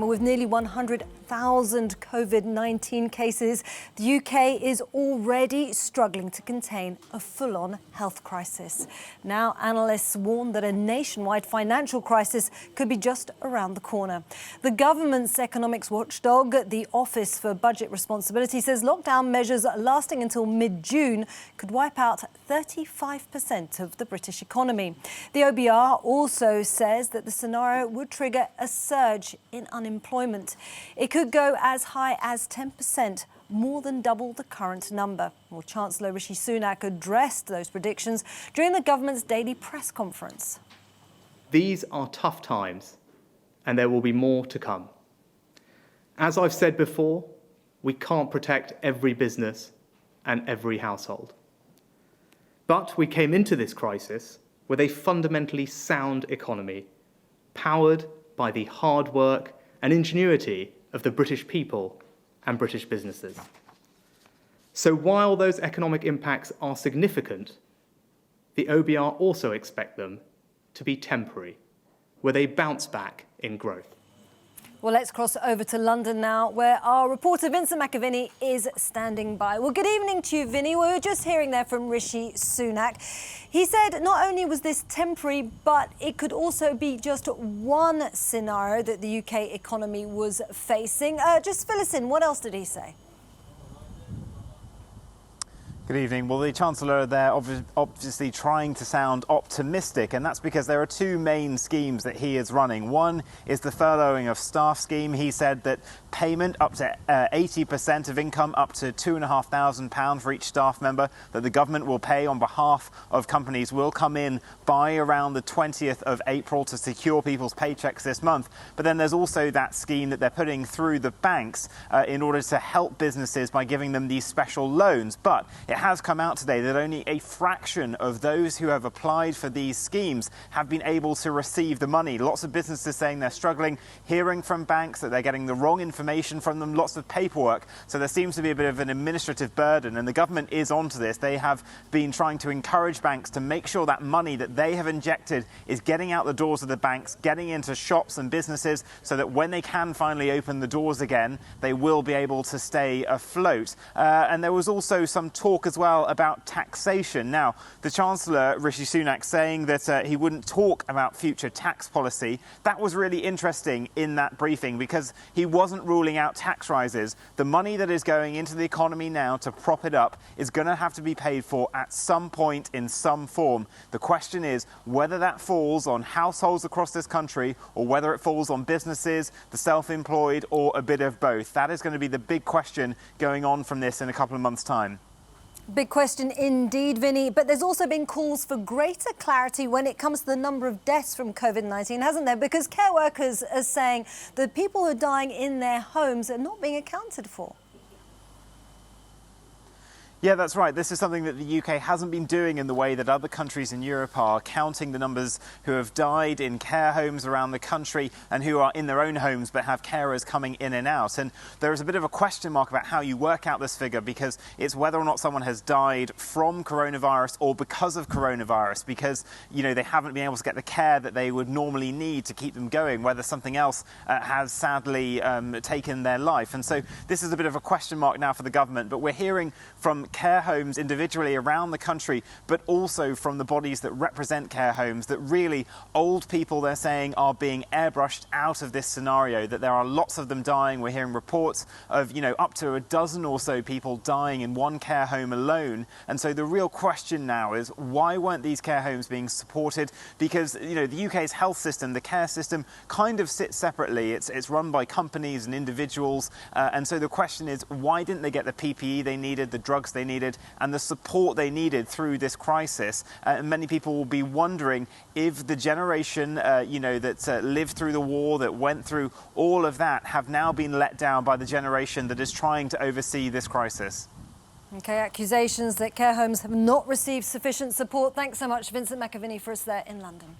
With nearly 100,000 COVID-19 cases, the UK is already struggling to contain a full-on health crisis. Now, analysts warn that a nationwide financial crisis could be just around the corner. The government's economics watchdog, the Office for Budget Responsibility, says lockdown measures lasting until mid-June could wipe out 35% of the British economy. The OBR also says that the scenario would trigger a surge in unemployment. It could go as high as 10%, more than double the current number. Well, Chancellor Rishi Sunak addressed those predictions during the government's daily press conference. These are tough times, and there will be more to come. As I've said before, we can't protect every business and every household. But we came into this crisis with a fundamentally sound economy, powered by the hard work and ingenuity of the British people and British businesses. So while those economic impacts are significant, the OBR also expect them to be temporary, with a bounce back in growth. Well, let's cross over to London now, where our reporter Vincent McAviney is standing by. Well, good evening to you, Vinny. We were just hearing there from Rishi Sunak. He said not only was this temporary, but it could also be just one scenario that the UK economy was facing. Just fill us in. What else did he say? Good evening. Well, the Chancellor there obviously trying to sound optimistic, and that's because there are two main schemes that he is running. One is the furloughing of staff scheme. He said that payment up to 80% of income, up to £2,500 for each staff member, that the government will pay on behalf of companies will come in by around the 20th of April to secure people's paychecks this month. But then there's also that scheme that they're putting through the banks in order to help businesses by giving them these special loans. But it has come out today that only a fraction of those who have applied for these schemes have been able to receive the money. Lots of businesses saying they're struggling, hearing from banks that they're getting the wrong information from them, lots of paperwork. So there seems to be a bit of an administrative burden, and the government is onto this. They have been trying to encourage banks to make sure that money that they have injected is getting out the doors of the banks, getting into shops and businesses, so that when they can finally open the doors again, they will be able to stay afloat. And there was also some talk as well about taxation. Now, the Chancellor, Rishi Sunak, saying that he wouldn't talk about future tax policy. That was really interesting in that briefing because he wasn't ruling out tax rises. The money that is going into the economy now to prop it up is going to have to be paid for at some point in some form. The question is whether that falls on households across this country or whether it falls on businesses, the self-employed, or a bit of both. That is going to be the big question going on from this in a couple of months' time. Big question indeed, Vinny. But there's also been calls for greater clarity when it comes to the number of deaths from COVID-19, hasn't there? Because care workers are saying that people who are dying in their homes are not being accounted for. Yeah, that's right. This is something that the UK hasn't been doing in the way that other countries in Europe are, counting the numbers who have died in care homes around the country and who are in their own homes but have carers coming in and out. And there is a bit of a question mark about how you work out this figure, because it's whether or not someone has died from coronavirus or because of coronavirus, because, you know, they haven't been able to get the care that they would normally need to keep them going, whether something else has sadly taken their life. And so this is a bit of a question mark now for the government. But we're hearing from care homes individually around the country, but also from the bodies that represent care homes, that really old people, they're saying, are being airbrushed out of this scenario, that there are lots of them dying. We're hearing reports of, you know, up to a dozen or so people dying in one care home alone. And so the real question now is, why weren't these care homes being supported? Because, you know, the UK's health system, the care system, kind of sits separately. It's run by companies and individuals. And so the question is, why didn't they get the PPE they needed, the drugs they needed, and the support they needed through this crisis? And many people will be wondering if the generation, that lived through the war, that went through all of that, have now been let down by the generation that is trying to oversee this crisis. OK, accusations that care homes have not received sufficient support. Thanks so much, Vincent McAviney, for us there in London.